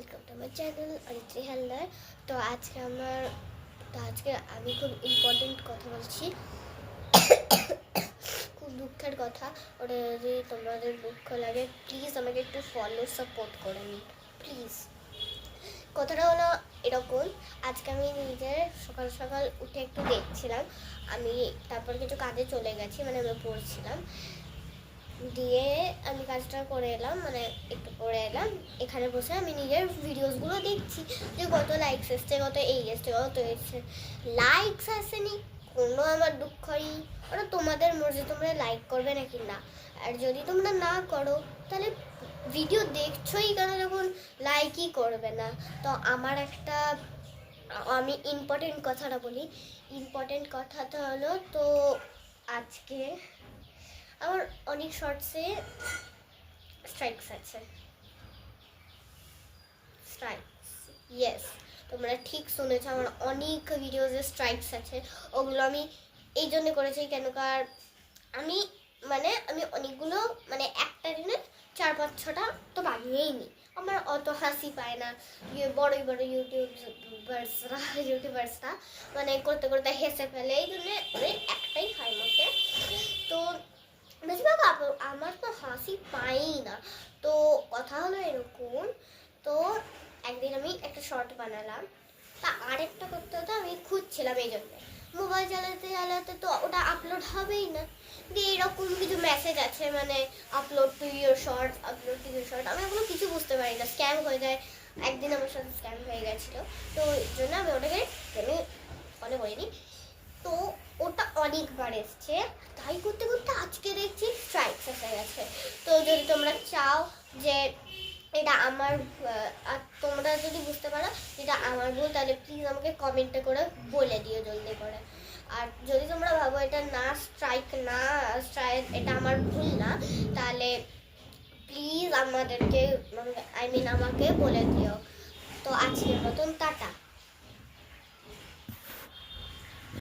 Welcome to my channel Aritri Haldar. তো আজকে আমি খুব ইম্পর্টেন্ট কথা বলছি, খুব দুঃখের কথা। ওটা যদি তোমাদের দুঃখ লাগে প্লিজ আমাকে একটু ফলো সাপোর্ট করে নিন প্লিজ। কথাটা হলো এরকম, আজকে আমি নিজের সকাল সকাল উঠে একটু দেখছিলাম, আমি তারপর কিছু কাজে চলে গেছি, মানে আমি পড়ছিলাম, দিয়ে আমি কাজটা করে এলাম, মানে একটু করে এলাম, এখানে বসে আমি নিজের ভিডিওসগুলো দেখছি যে কত লাইকস এসছে, কত এই এসছে, কত এসছে। লাইকস আসেনি কোনো আমার দুঃখ নেই, ওটা তোমাদের মর্জি, তোমরা লাইক করবে নাকি না। আর যদি তোমরা না করো তাহলে ভিডিও দেখছোই কেন যখন লাইকই করবে না। তো আমি ইম্পর্টেন্ট কথাটা বলি। ইম্পর্টেন্ট কথাটা হলো, তো আজকে আমার অনেক শর্টসে স্ট্রাইকস আছে। স্ট্রাইকস, ইয়েস, তোমরা ঠিক শুনেছো, আমার অনেক ভিডিওতে স্ট্রাইকস আছে। ওগুলো আমি এই জন্য করেছি কেনকার আমি অনেকগুলো, মানে একটা দিনে 4-5-6টা তো বানিয়েই নিই। আমার অত হাসি পায় না, বড় বড় ইউটিউবার্সরা মানে করতে করতে হেসে ফেলে, এই জন্য একটাই হয় মধ্যে। তো বেশিরভাগ আমার তো হাসি পাই না। তো কথা হলো এরকম, তো একদিন আমি একটা শর্ট বানালাম, তা আরেকটা করতে হতো, আমি খুঁজছিলাম, এই জন্য মোবাইল চালাতে চালাতে তো ওটা আপলোড হবেই না। দিয়ে এরকম কিছু মেসেজ আছে, মানে upload to your short, upload to your short, আমি ওগুলো কিছু বুঝতে পারি না, স্ক্যাম হয়ে যায়। একদিন আমার সাথে স্ক্যাম হয়ে গেছিলো, তো এই জন্য আমি ওটাকে ফলো করিনি। তো ওটা অনেকবার এসছে, তাই করতে করতে আজকে দেখছি স্ট্রাইকস এসে গেছে। তো যদি তোমরা চাও যে এটা আমার, আর তোমরা যদি বুঝতে পারো এটা আমার ভুল, তাহলে প্লিজ আমাকে কমেন্টে করে বলে দিও জলদি করে। আর যদি তোমরা ভাবো এটা এটা আমার ভুল না, তাহলে প্লিজ আমাকে বলে দিও। তো আজকের মতন টাটা।